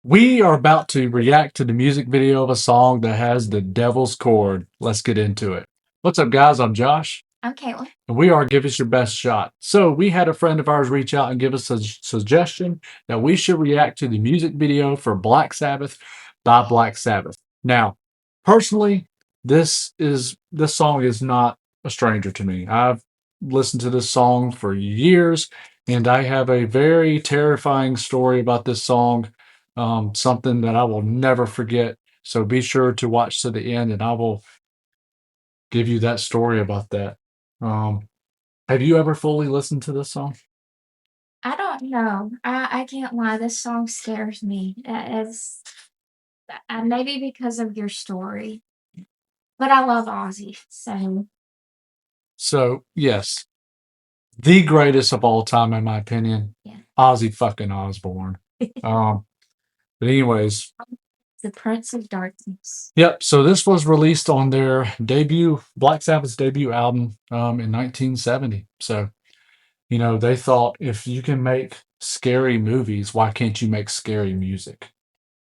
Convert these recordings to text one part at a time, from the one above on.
We are about to react to the music video of a song that has the devil's chord. Let's get into it. What's up, guys? I'm Josh, I'm Caitlin. and we are Give Us Your Best Shot. So, we had a friend of ours reach out and give us a suggestion that we should react to the music video for Black Sabbath by Black Sabbath. Now, personally, this song is not a stranger to me. I've listened to this song for years, and I have a very terrifying story about this song, something that I will never forget. So be sure to watch to the end, and I will give you that story about that. Um, have you ever fully listened to this song? I don't know. I can't lie. This song scares me. It's maybe because of your story, but I love Ozzy. So yes, the greatest of all time, in my opinion, Yeah, Ozzy fucking Osbourne. Um, but anyways, the Prince of Darkness. yep. So this was released on their debut, Black Sabbath's debut album, in 1970. So they thought, if you can make scary movies, why can't you make scary music?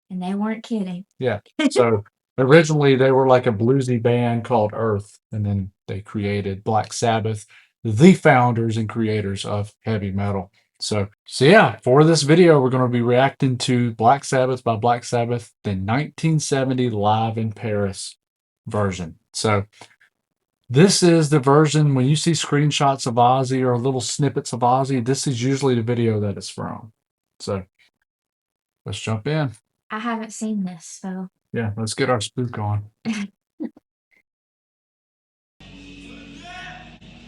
And they weren't kidding. Yeah. So originally they were like a bluesy band called Earth, and then they created Black Sabbath, the founders and creators of heavy metal. So yeah, for this video, we're going to be reacting to Black Sabbath by Black Sabbath, the 1970 Live in Paris version. So this is the version when you see screenshots of Ozzy or little snippets of Ozzy, this is usually the video that it's from. So let's jump in. I haven't seen this, so Yeah, let's get our spook on.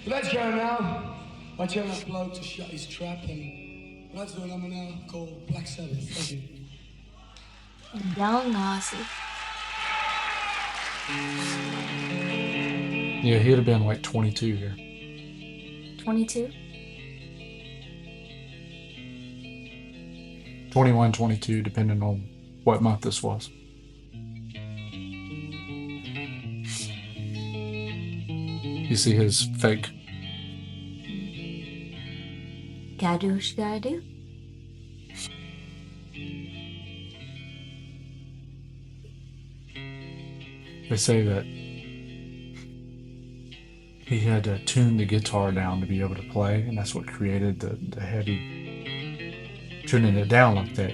Let's go now. I tell that bloke to shut his trap, and let's do a number now called Black Sabbath. Thank you. young Ozzy. Yeah, he'd have been like 22 here. 22. 21, 22, depending on what month this was. You see his fake. Gotta do what you gotta do. They say that he had to tune the guitar down to be able to play, and that's what created the heavy, tuning it down like that.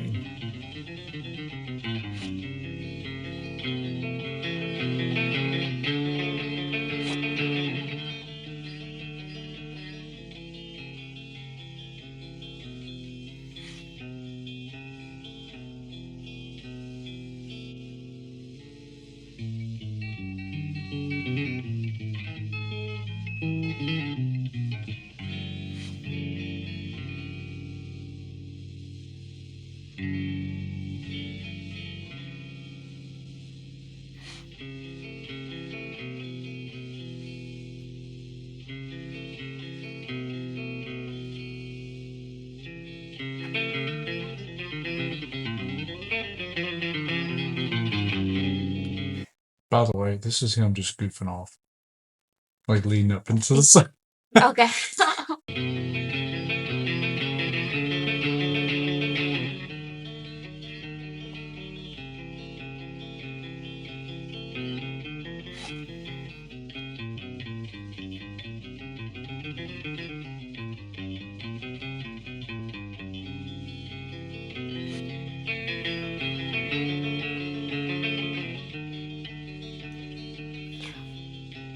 By the way, this is him just goofing off, like leading up into the song. Okay.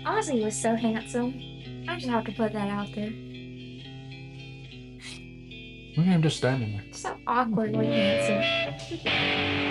Ozzy was so handsome. I just have to put that out there. Look at him just standing there. So awkwardly handsome.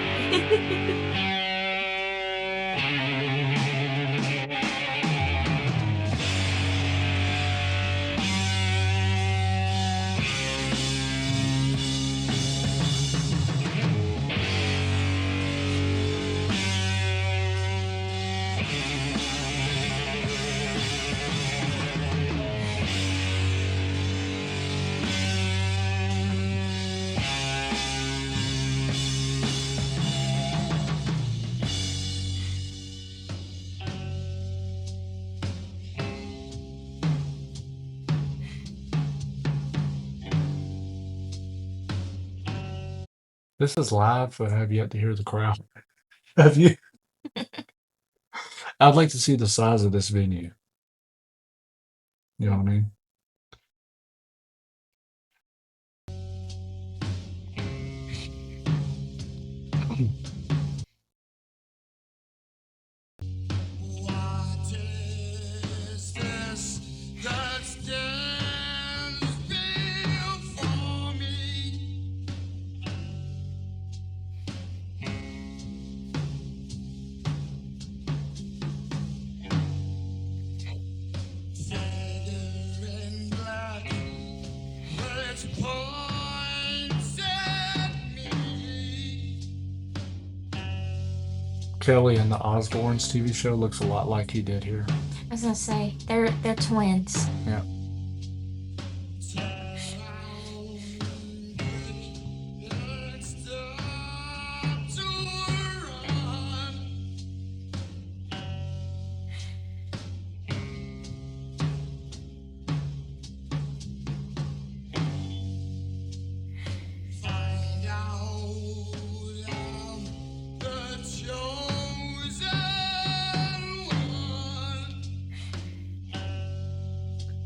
This is live, but I have yet to hear the crowd. Have you? I'd like to see the size of this venue. You know what I mean? What is this that stands before me? Feather in black, its points at me. Kelly in the Osbournes TV show looks a lot like he did here. I was gonna say they're twins. Yeah. Let's start to run. Find out I'm the chosen one.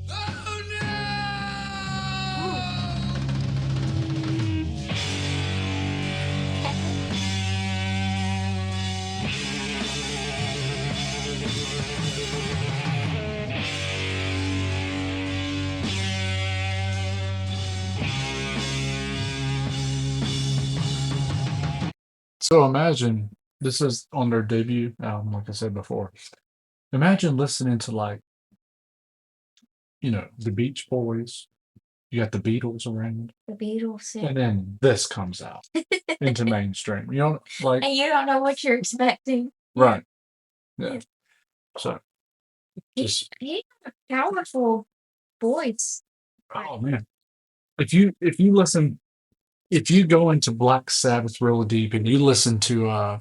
Oh no! So imagine this is on their debut album, like I said before. Imagine listening to like, the Beach Boys. You got the Beatles around, The Beatles. and then this comes out into mainstream. You know, like And you don't know what you're expecting. right. Yeah. Yeah. So He, just he had a powerful voice. oh man. If you listen if you go into Black Sabbath really deep and you listen to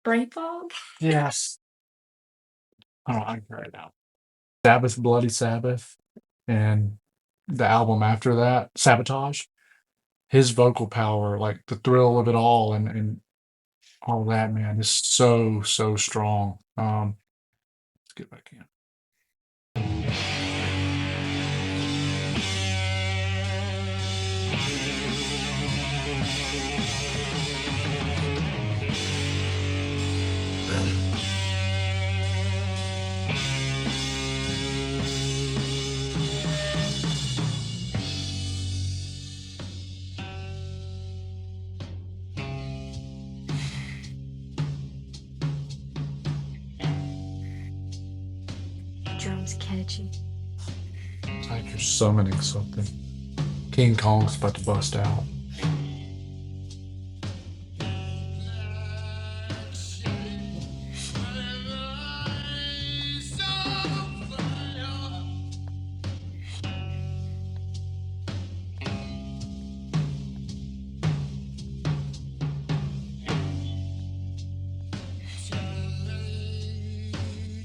Brain fog. yes. Oh, I can write it out. Sabbath, Bloody Sabbath, and the album after that, Sabotage. His vocal power, like the thrill of it all, and all that, man, is so strong. Let's get back in. Drums catchy. It's like you're summoning something. King Kong's about to bust out. Black shape with eyes of fire. Telling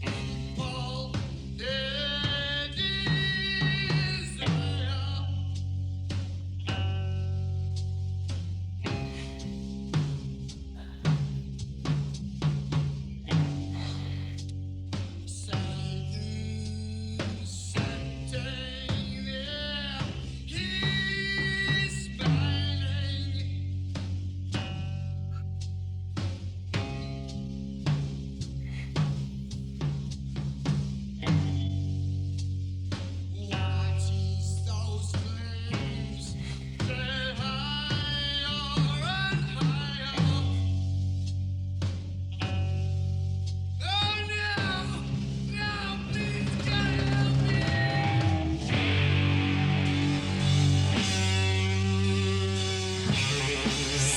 people their desire. Satan sitting there, he's smiling. What is those flames that higher and higher? Oh no! No, please God help me!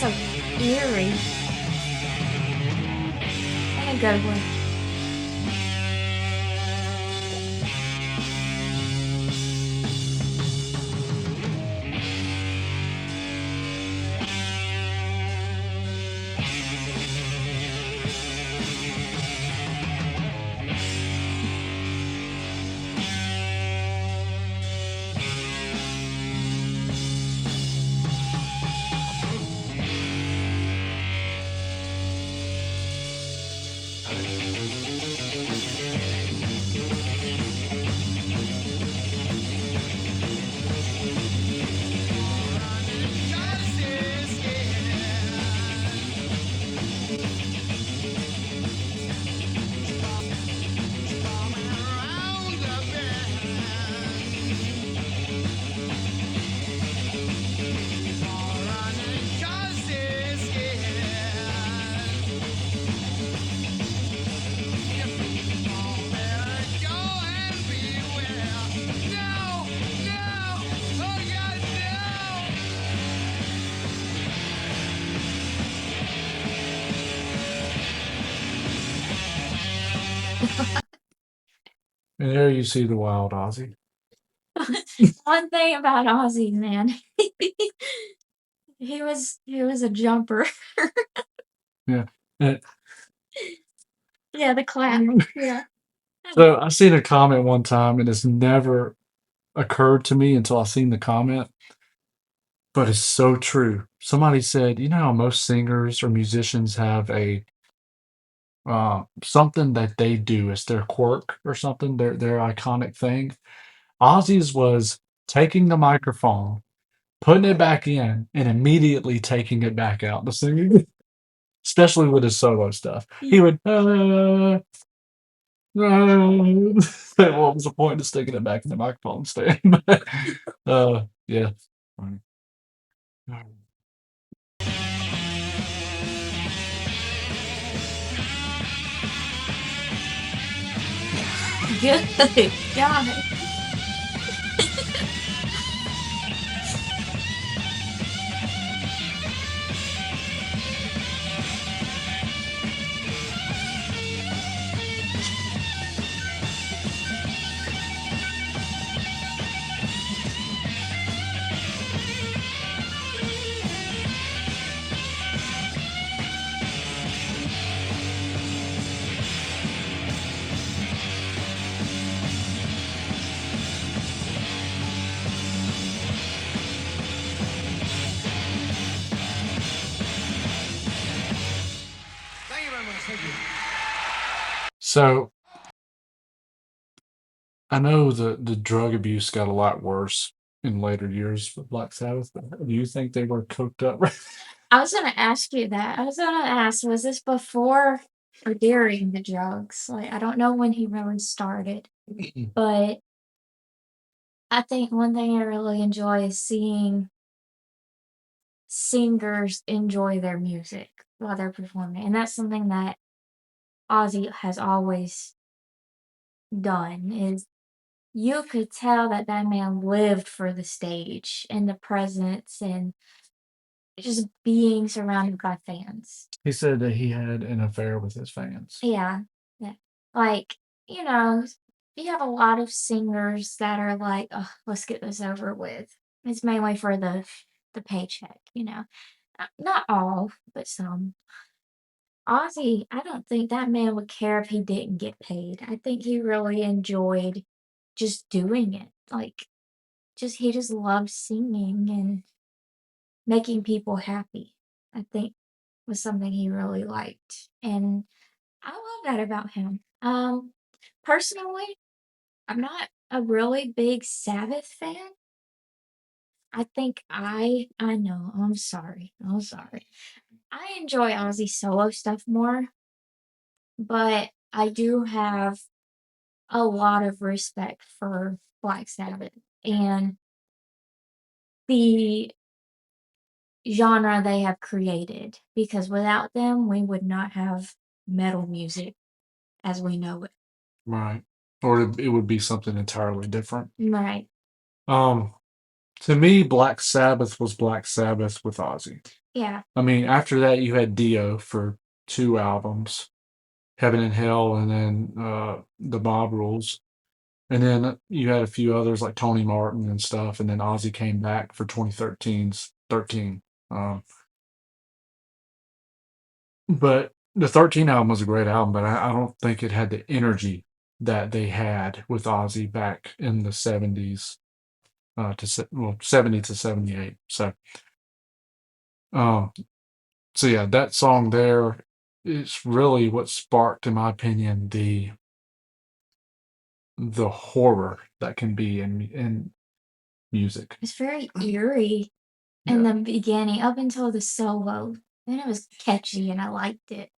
So eerie. And a good one. And there you see the wild Ozzy. One thing about Ozzy, man, he was a jumper. Yeah. And Yeah, the clap. Yeah. so I seen a comment one time, and it's never occurred to me until I seen the comment, but it's so true. Somebody said, you know how most singers or musicians have a something that they do as their quirk or something, their iconic thing. Ozzy's was taking the microphone, putting it back in, and immediately taking it back out to singing, especially with his solo stuff. He would, what was the point of sticking it back in the microphone stand? Yeah. Good God. Thank you very much. Thank you. So I know the drug abuse got a lot worse in later years for Black Sabbath, but do you think they were coked up? I was gonna ask you that. I was gonna ask, was this before or during the drugs? Like, I don't know when he really started, but I think one thing I really enjoy is seeing singers enjoy their music while they're performing, and that's something that Ozzy has always done, is you could tell that that man lived for the stage and the presence and just being surrounded by fans. He said that he had an affair with his fans. Yeah, yeah. Like, you know, you have a lot of singers that are like, "Oh, let's get this over with." It's mainly for the paycheck, you know? Not all, but some. Ozzy, I don't think that man would care if he didn't get paid. I think he really enjoyed just doing it. Like, just he just loved singing and making people happy. I think was something he really liked, and I love that about him. Personally, I'm not a really big Sabbath fan. I think I know, I'm sorry, I'm sorry. I enjoy Ozzy solo stuff more, but I do have a lot of respect for Black Sabbath and the genre they have created, because without them, we would not have metal music as we know it. Right. Or it would be something entirely different. Right. Um, to me, Black Sabbath was Black Sabbath with Ozzy. Yeah. I mean, after that, you had Dio for 2 albums, Heaven and Hell, and then The Mob Rules. And then you had a few others like Tony Martin and stuff. And then Ozzy came back for 2013's 13. But the 13 album was a great album, but I don't think it had the energy that they had with Ozzy back in the 70s 70 to 78. Um, so yeah, that song there is really what sparked, in my opinion, the horror that can be in music. It's very eerie in Yeah, the beginning up until the solo. Then it was catchy and I liked it.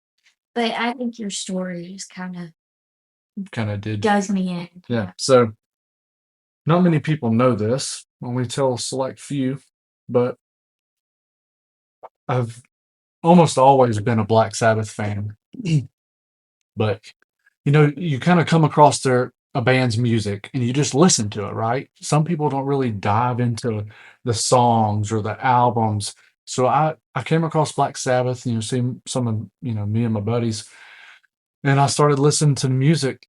But I think your story just kind of kind of did. does me in. Yeah. So not many people know this. Only tell a select few, but I've almost always been a Black Sabbath fan. But you kind of come across a band's music and you just listen to it, right? Some people don't really dive into the songs or the albums. So I came across Black Sabbath, seeing some of me and my buddies, and I started listening to the music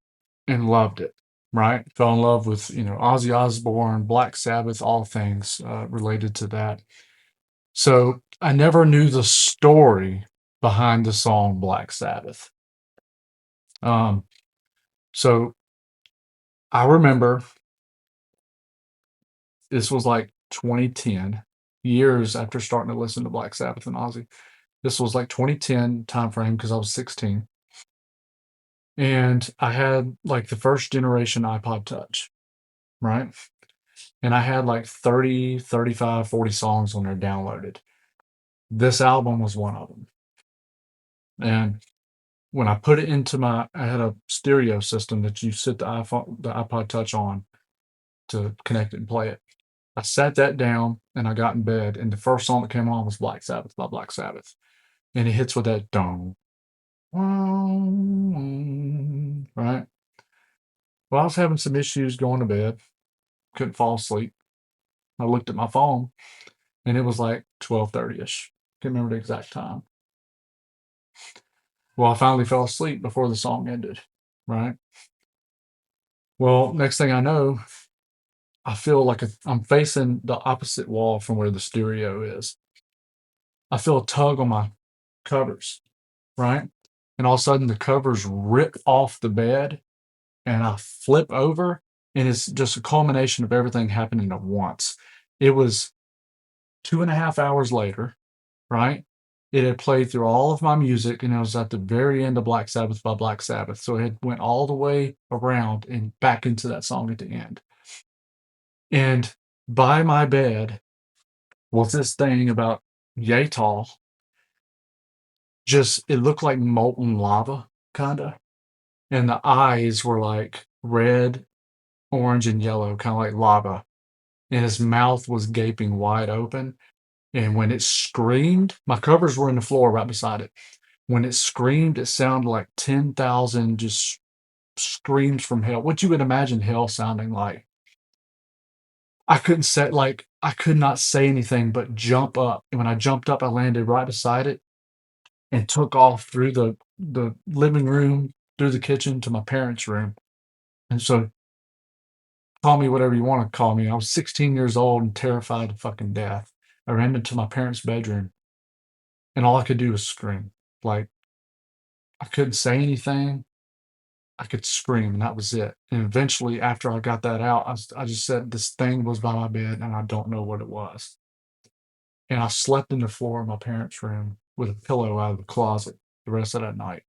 and loved it. right? Fell in love with, Ozzy Osbourne, Black Sabbath, all things related to that. So I never knew the story behind the song Black Sabbath. Um, so I remember this was like 2010, years after starting to listen to Black Sabbath and Ozzy. This was like 2010 time frame because I was 16. And I had like the first generation iPod Touch, right? And I had like 30, 35, 40 songs on there downloaded. This album was one of them. And when I put it into I had a stereo system that you sit the iPod Touch on to connect it and play it. I sat that down and I got in bed, and the first song that came on was Black Sabbath by Black Sabbath. And it hits with that dong, right? Well, I was having some issues going to bed, couldn't fall asleep. I looked at my phone and it was like 12:30ish. Can't remember the exact time. Well, I finally fell asleep before the song ended, right? Well, next thing I know, I feel like I'm facing the opposite wall from where the stereo is. I feel a tug on my covers, right? And all of a sudden the covers rip off the bed and I flip over, and it's just a culmination of everything happening at once. It was 2.5 hours later, right? It had played through all of my music, and it was at the very end of Black Sabbath by Black Sabbath. So it went all the way around and back into that song at the end. And by my bed was this thing about yay tall. Just it looked like molten lava, kinda. And the eyes were like red, orange, and yellow, kind of like lava. And his mouth was gaping wide open. And when it screamed, my covers were in the floor right beside it. When it screamed, it sounded like 10,000 just screams from hell. What you would imagine hell sounding like. I could not say anything but jump up. And when I jumped up, I landed right beside it and took off through the living room, through the kitchen to my parents' room. And so call me whatever you want to call me. I was 16 years old and terrified to fucking death. I ran into my parents' bedroom and all I could do was scream. Like I couldn't say anything. I could scream and that was it. And eventually after I got that out, I just said this thing was by my bed and I don't know what it was. And I slept in the floor of my parents' room with a pillow out of the closet the rest of that night.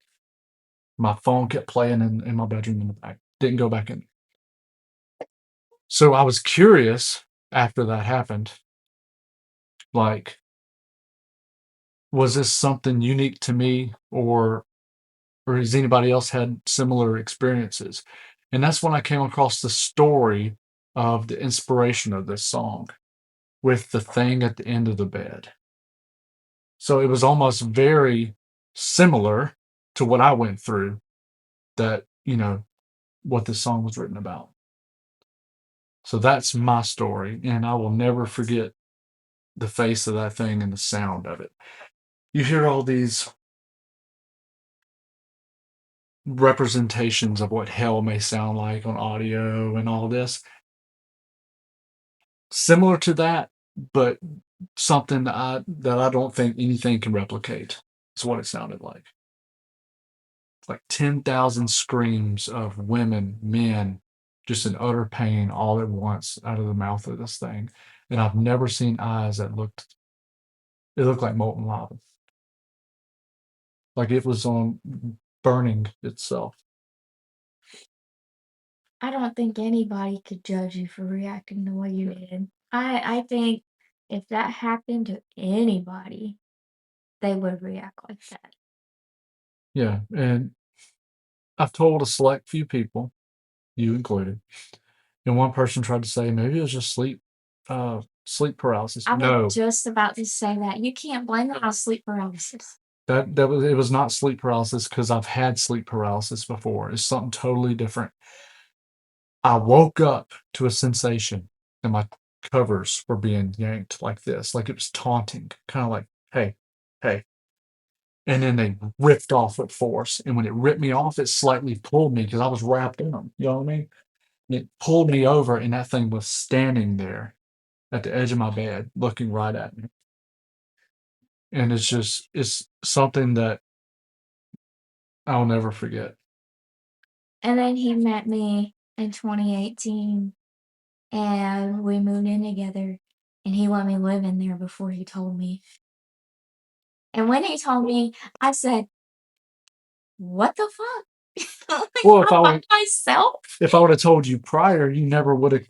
My phone kept playing in my bedroom in the back. Didn't go back in. So I was curious after that happened, like, was this something unique to me or has anybody else had similar experiences? And that's when I came across the story of the inspiration of this song with the thing at the end of the bed. So it was almost very similar to what I went through that, what this song was written about. So that's my story, and I will never forget the face of that thing and the sound of it. You hear all these representations of what hell may sound like on audio and all this. Similar to that, but something that I don't think anything can replicate. Is what it sounded like. Like 10,000 screams of women, men, just in utter pain all at once out of the mouth of this thing. And I've never seen eyes that looked like molten lava. Like it was on burning itself. I don't think anybody could judge you for reacting the way you did. I think if that happened to anybody, they would react like that. Yeah. And I've told a select few people, you included, and one person tried to say maybe it was just sleep paralysis. I No, was just about to say that. You can't blame it on sleep paralysis. it was not sleep paralysis because I've had sleep paralysis before. It's something totally different. I woke up to a sensation and my covers were being yanked like this, like it was taunting, kind of like, hey, hey. And then they ripped off with force. And when it ripped me off, it slightly pulled me because I was wrapped in them. You know what I mean? It pulled me over, and that thing was standing there at the edge of my bed, looking right at me. And it's something that I'll never forget. And then he met me in 2018, and we moved in together, and he let me live in there before he told me. And when he told me, I said, "What the fuck?" Like, Well, if I'm I by would myself? have told you prior, you never would have.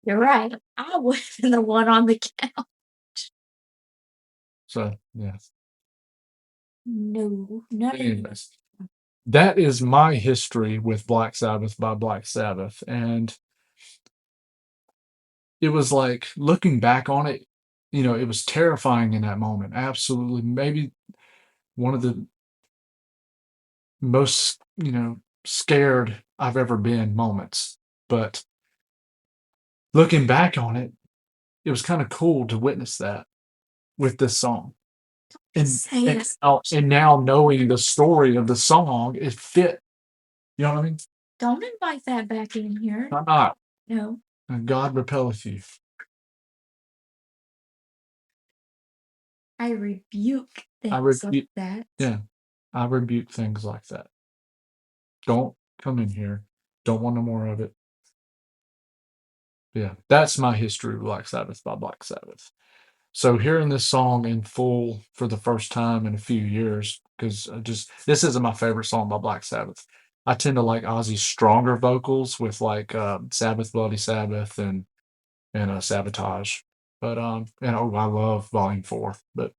You're right. I would have been the one on the couch. So yeah. No, none of you. Anyways, that is my history with Black Sabbath by Black Sabbath, and it was like looking back on it, it was terrifying in that moment. Absolutely, maybe one of the most, scared I've ever been moments. But looking back on it, it was kind of cool to witness that with this song. And, Say and, it. and now knowing the story of the song, it fit. You know what I mean? Don't invite that back in here. I'm not. No. And God repelleth you. I rebuke I things like rebuke. that. Yeah, I rebuke things like that. Don't come in here. Don't want no more of it. Yeah, that's my history of Black Sabbath by Black Sabbath. So hearing this song in full for the first time in a few years, because this isn't my favorite song by Black Sabbath. I tend to like Ozzy's stronger vocals with like Sabbath, Bloody Sabbath, and Sabotage. But I love Volume 4. But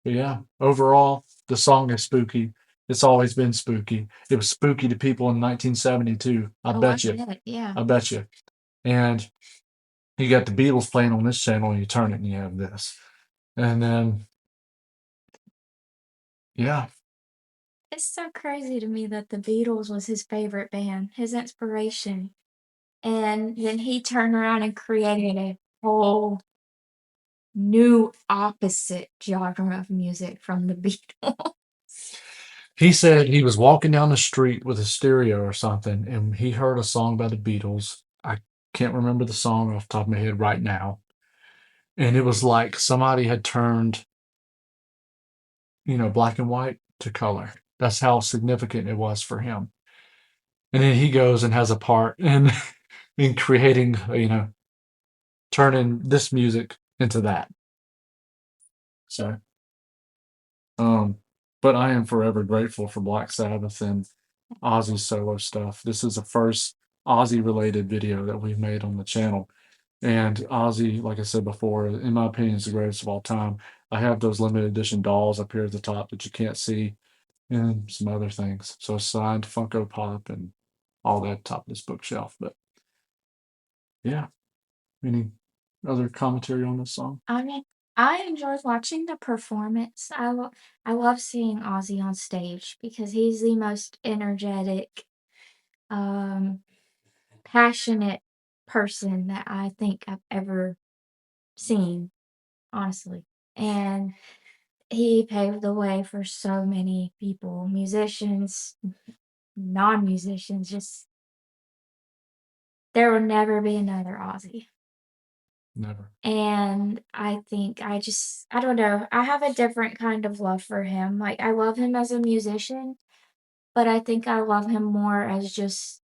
yeah, overall, the song is spooky. It's always been spooky. It was spooky to people in 1972. I bet you. Yeah. I bet you. And you got the Beatles playing on this channel, and you turn it and you have this. And then, yeah, It's so crazy to me that the Beatles was his favorite band, his inspiration. And then he turned around and created a whole new opposite genre of music from the Beatles. he said he was walking down the street with a stereo or something, and he heard a song by the Beatles. I can't remember the song off the top of my head right now. And it was like somebody had turned, black and white to color. That's how significant it was for him. And then he goes and has a part in creating, turning this music into that. So, um, but I am forever grateful for Black Sabbath and Ozzy's solo stuff. This is the first Ozzy related video that we've made on the channel. And Ozzy, like I said before, in my opinion, is the greatest of all time. I have those limited edition dolls up here at the top that you can't see, and some other things. So signed Funko Pop and all that top of this bookshelf. But yeah, any other commentary on this song? I mean, I enjoyed watching the performance. I love seeing Ozzy on stage because he's the most energetic, um, passionate person that I think I've ever seen, honestly. And he paved the way for so many people, musicians, non-musicians, just there will never be another Ozzy. Never. And I think I don't know, I have a different kind of love for him. Like, I love him as a musician, but I think I love him more as just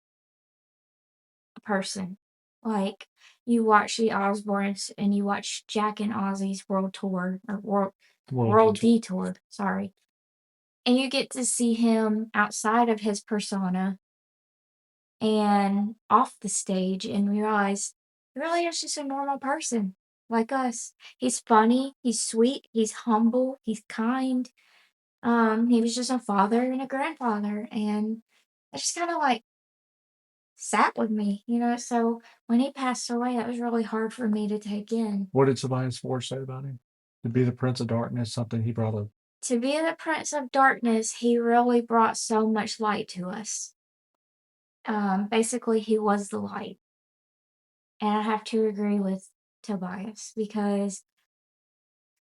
a person. Like, you watch the Osbournes and you watch Jack and Ozzy's world tour or world detour, sorry. And you get to see him outside of his persona and off the stage and realize he really is just a normal person like us. He's funny, he's sweet, he's humble, he's kind. He was just a father and a grandfather, and it just kind of like sat with me, So when he passed away, that was really hard for me to take in. What did Tobias Forge say about him? To be the Prince of Darkness, something he brought up. To be the Prince of Darkness, he really brought so much light to us. Basically, he was the light. And I have to agree with Tobias because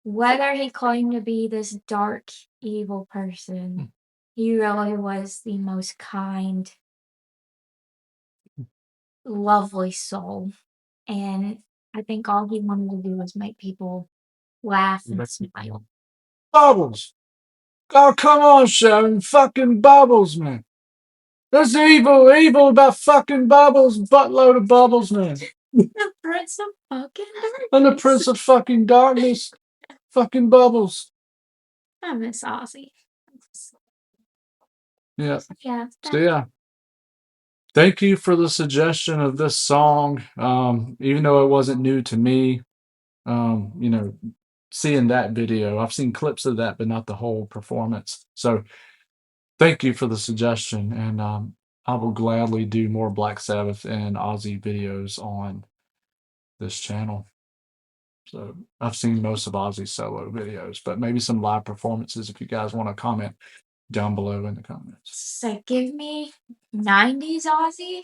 whether he claimed to be this dark, evil person, he really was the most kind, lovely soul. And I think all he wanted to do was make people laugh and smile. Bubbles. Oh, come on, Sharon. Fucking Bubbles, man. There's evil about fucking Bubbles. Buttload of Bubbles, man. The Prince of fucking Darkness. I'm the Prince of fucking Darkness. Fucking Bubbles. I miss Ozzy. Yeah. Yeah. So, yeah. Thank you for the suggestion of this song. Even though it wasn't new to me, you know, seeing that video, I've seen clips of that, but not the whole performance. So thank you for the suggestion. And I will gladly do more Black Sabbath and Ozzy videos on this channel. So I've seen most of Ozzy's solo videos, but maybe some live performances if you guys want to comment down below in the comments. So give me 90s Ozzy.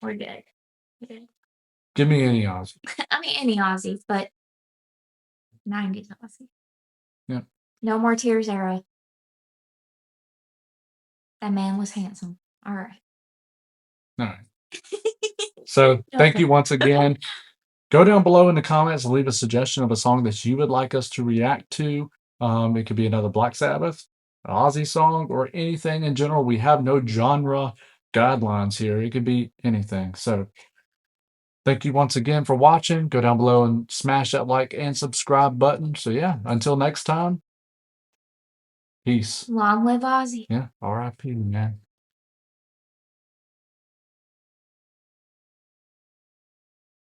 We're good. Give me any Ozzy. I mean, any Ozzy, but 90s Ozzy. Yeah. No More Tears era. That man was handsome. All right. All right. So thank you once again. Go down below in the comments and leave a suggestion of a song that you would like us to react to. It could be another Black Sabbath, an Ozzy song, or anything in general. We have no genre guidelines here. It could be anything. So thank you once again for watching. Go down below and smash that like and subscribe button. So yeah, until next time, peace. Long live Ozzy. Yeah, R.I.P., man.